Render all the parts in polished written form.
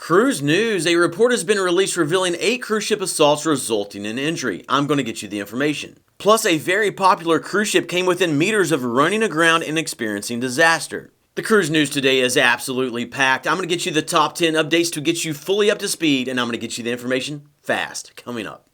Cruise news, a report has been released revealing 8 cruise ship assaults resulting in injury. I'm going to get you the information. Plus, a very popular cruise ship came within meters of running aground and experiencing disaster. The cruise news today is absolutely packed. I'm going to get you the top 10 updates to get you fully up to speed, and I'm going to get you the information fast. Coming up.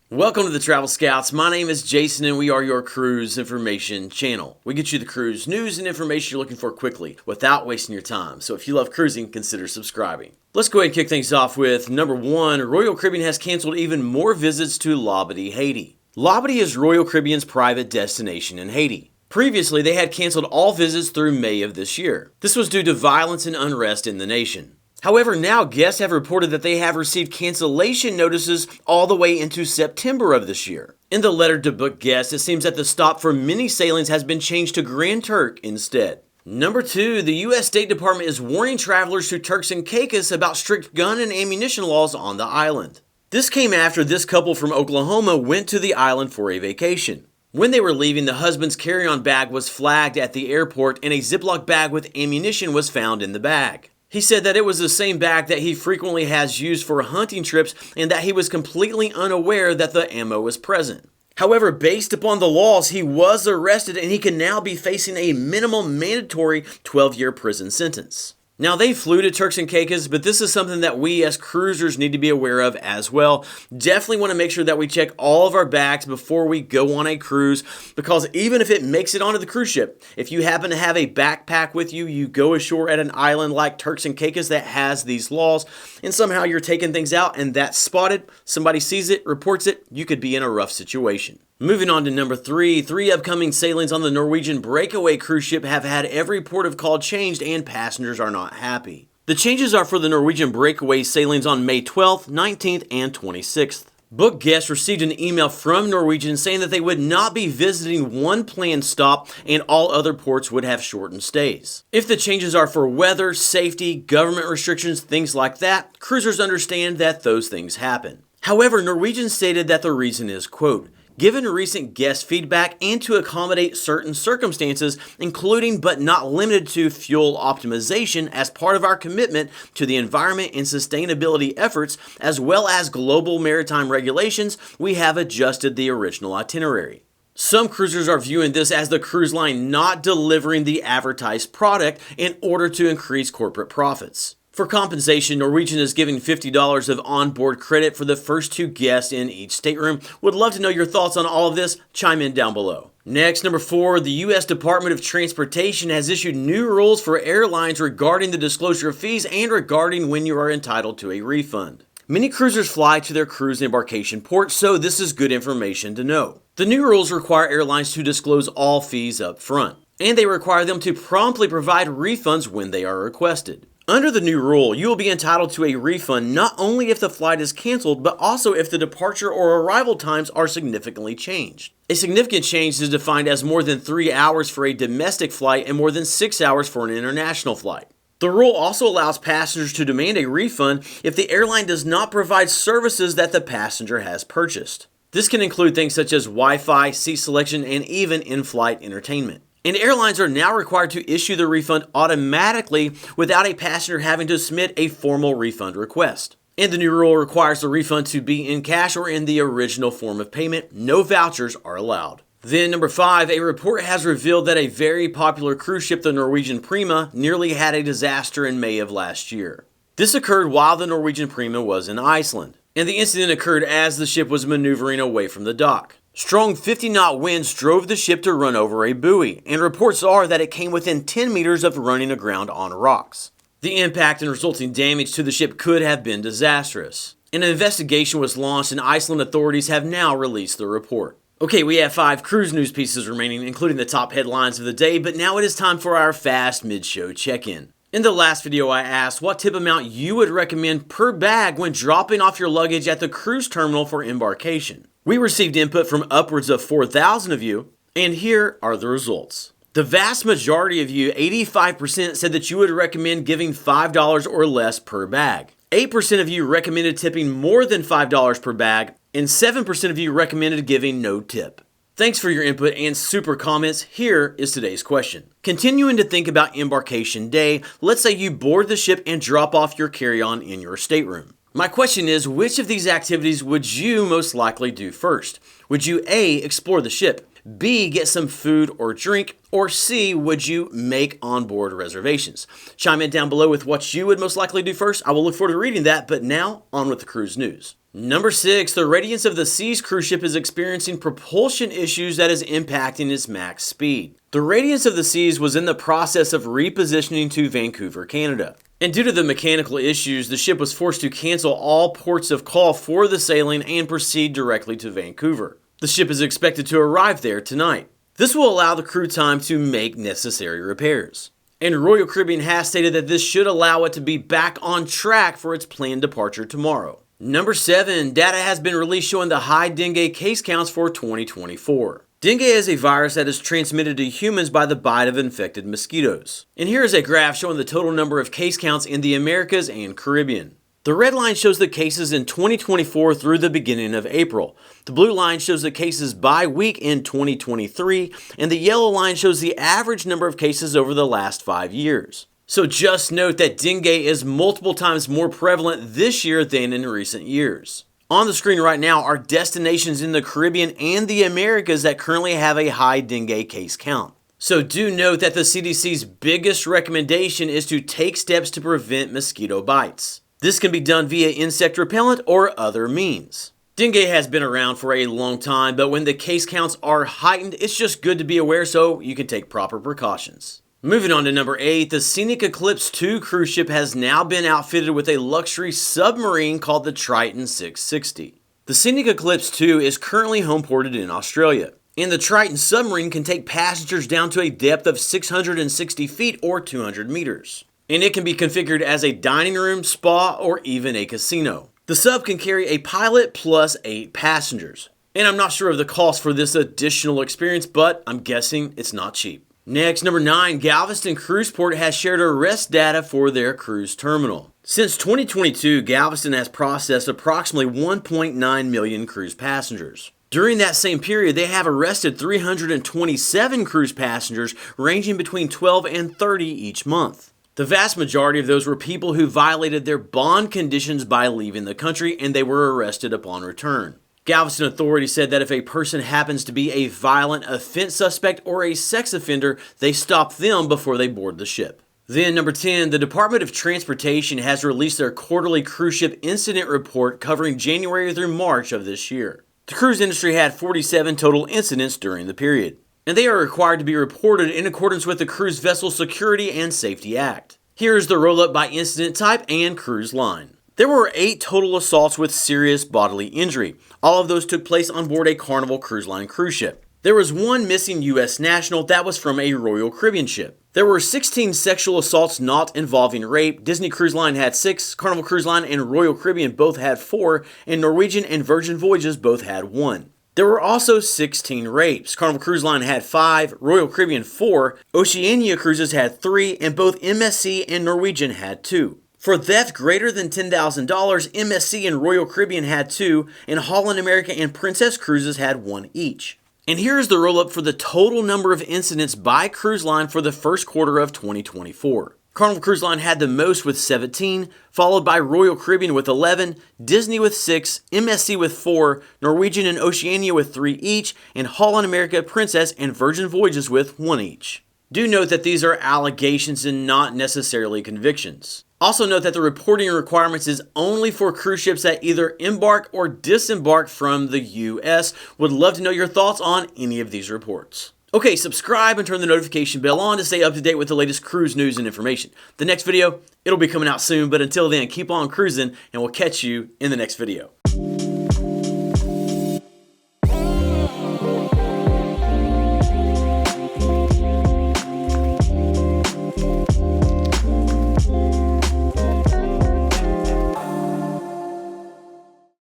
Welcome to the Travel Scouts. My name is Jason and we are your cruise information channel. We get you the cruise news and information you're looking for quickly without wasting your time. So if you love cruising, consider subscribing. Let's go ahead and kick things off with number 1. Royal Caribbean has canceled even more visits to 𝗲𝗏𝗃𝗃𝗏, Haiti. 𝗲𝗏𝗃𝗃𝗃 is Royal Caribbean's private destination in Haiti. Previously, they had canceled all visits through May of this year. This was due to violence and unrest in the nation. However, now guests have reported that they have received cancellation notices all the way into September of this year. In the letter to book guests, it seems that the stop for many sailings has been changed to Grand Turk instead. Number 2, the U.S. State Department is warning travelers to Turks and Caicos about strict gun and ammunition laws on the island. This came after this couple from Oklahoma went to the island for a vacation. When they were leaving, the husband's carry-on bag was flagged at the airport and a Ziploc bag with ammunition was found in the bag. He said that it was the same bag that he frequently has used for hunting trips and that he was completely unaware that the ammo was present. However, based upon the laws, he was arrested and he can now be facing a minimum mandatory 12-year prison sentence. Now, they flew to Turks and Caicos, but this is something that we as cruisers need to be aware of as well. Definitely want to make sure that we check all of our bags before we go on a cruise, because even if it makes it onto the cruise ship, if you happen to have a backpack with you, you go ashore at an island like Turks and Caicos that has these laws, and somehow you're taking things out and that's spotted, somebody sees it, reports it, you could be in a rough situation. Moving on to number 3, 3 upcoming sailings on the Norwegian Breakaway cruise ship have had every port of call changed and passengers are not happy. The changes are for the Norwegian Breakaway sailings on May 12th, 19th, and 26th. Book guests received an email from Norwegian saying that they would not be visiting one planned stop and all other ports would have shortened stays. If the changes are for weather, safety, government restrictions, things like that, cruisers understand that those things happen. However, Norwegian stated that the reason is, quote, given recent guest feedback and to accommodate certain circumstances, including but not limited to fuel optimization as part of our commitment to the environment and sustainability efforts, as well as global maritime regulations, we have adjusted the original itinerary. Some cruisers are viewing this as the cruise line not delivering the advertised product in order to increase corporate profits. For compensation, Norwegian is giving $50 of onboard credit for the first 2 guests in each stateroom. Would love to know your thoughts on all of this. Chime in down below. Next, number 4, the U.S. Department of Transportation has issued new rules for airlines regarding the disclosure of fees and regarding when you are entitled to a refund. Many cruisers fly to their cruise embarkation port, so this is good information to know. The new rules require airlines to disclose all fees up front, and they require them to promptly provide refunds when they are requested. Under the new rule, you will be entitled to a refund not only if the flight is canceled, but also if the departure or arrival times are significantly changed. A significant change is defined as more than 3 hours for a domestic flight and more than 6 hours for an international flight. The rule also allows passengers to demand a refund if the airline does not provide services that the passenger has purchased. This can include things such as Wi-Fi, seat selection, and even in-flight entertainment. And airlines are now required to issue the refund automatically without a passenger having to submit a formal refund request. And the new rule requires the refund to be in cash or in the original form of payment. No vouchers are allowed. Then number 5, a report has revealed that a very popular cruise ship, the Norwegian Prima, nearly had a disaster in May of last year. This occurred while the Norwegian Prima was in Iceland, and the incident occurred as the ship was maneuvering away from the dock. Strong 50-knot winds drove the ship to run over a buoy, and reports are that it came within 10 meters of running aground on rocks. The impact and resulting damage to the ship could have been disastrous. An investigation was launched and Iceland authorities have now released the report. Okay, we have 5 cruise news pieces remaining, including the top headlines of the day, but now it is time for our fast mid-show check-in. In the last video, I asked what tip amount you would recommend per bag when dropping off your luggage at the cruise terminal for embarkation. We received input from upwards of 4,000 of you, and here are the results. The vast majority of you, 85%, said that you would recommend giving $5 or less per bag. 8% of you recommended tipping more than $5 per bag, and 7% of you recommended giving no tip. Thanks for your input and super comments. Here is today's question. Continuing to think about embarkation day, let's say you board the ship and drop off your carry-on in your stateroom. My question is, which of these activities would you most likely do first? Would you A, explore the ship, B, get some food or drink, or C, would you make onboard reservations? Chime in down below with what you would most likely do first. I will look forward to reading that, but now on with the cruise news. Number 6, the Radiance of the Seas cruise ship is experiencing propulsion issues that is impacting its max speed. The Radiance of the Seas was in the process of repositioning to Vancouver, Canada. And due to the mechanical issues, the ship was forced to cancel all ports of call for the sailing and proceed directly to Vancouver. The ship is expected to arrive there tonight. This will allow the crew time to make necessary repairs. And Royal Caribbean has stated that this should allow it to be back on track for its planned departure tomorrow. Number 7, data has been released showing the high dengue case counts for 2024. Dengue is a virus that is transmitted to humans by the bite of infected mosquitoes. And here is a graph showing the total number of case counts in the Americas and Caribbean. The red line shows the cases in 2024 through the beginning of April. The blue line shows the cases by week in 2023, and the yellow line shows the average number of cases over the last 5 years. So just note that dengue is multiple times more prevalent this year than in recent years. On the screen right now are destinations in the Caribbean and the Americas that currently have a high dengue case count. So do note that the CDC's biggest recommendation is to take steps to prevent mosquito bites. This can be done via insect repellent or other means. Dengue has been around for a long time, but when the case counts are heightened, it's just good to be aware so you can take proper precautions. Moving on to number 8, the Scenic Eclipse 2 cruise ship has now been outfitted with a luxury submarine called the Triton 660. The Scenic Eclipse 2 is currently homeported in Australia, and the Triton submarine can take passengers down to a depth of 660 feet or 200 meters. And it can be configured as a dining room, spa, or even a casino. The sub can carry a pilot plus 8 passengers. And I'm not sure of the cost for this additional experience, but I'm guessing it's not cheap. Next, number 9, Galviston Cruise Port has shared arrest data for their cruise terminal. Since 2022, Galviston has processed approximately 1.9 million cruise passengers. During that same period, they have arrested 327 cruise passengers, ranging between 12 and 30 each month. The vast majority of those were people who violated their bond conditions by leaving the country, and they were arrested upon return. Galveston authorities said that if a person happens to be a violent offense suspect or a sex offender, they stop them before they board the ship. Then number 10, the Department of Transportation has released their quarterly cruise ship incident report covering January through March of this year. The cruise industry had 47 total incidents during the period, and they are required to be reported in accordance with the Cruise Vessel Security and Safety Act. Here is the roll-up by incident type and cruise line. There were 8 total assaults with serious bodily injury. All of those took place on board a Carnival Cruise Line cruise ship. There was 1 missing U.S. national that was from a Royal Caribbean ship. There were 16 sexual assaults not involving rape. Disney Cruise Line had 6, Carnival Cruise Line and Royal Caribbean both had 4, and Norwegian and Virgin Voyages both had 1. There were also 16 rapes. Carnival Cruise Line had 5, Royal Caribbean 4, Oceania Cruises had 3, and both MSC and Norwegian had 2. For theft greater than $10,000, MSC and Royal Caribbean had 2, and Holland America and Princess Cruises had 1 each. And here is the roll-up for the total number of incidents by cruise line for the first quarter of 2024. Carnival Cruise Line had the most with 17, followed by Royal Caribbean with 11, Disney with 6, MSC with 4, Norwegian and Oceania with 3 each, and Holland America, Princess, and Virgin Voyages with 1 each. Do note that these are allegations and not necessarily convictions. Also note that the reporting requirements is only for cruise ships that either embark or disembark from the U.S. Would love to know your thoughts on any of these reports. Okay, subscribe and turn the notification bell on to stay up to date with the latest cruise news and information. The next video, it'll be coming out soon, but until then, keep on cruising and we'll catch you in the next video.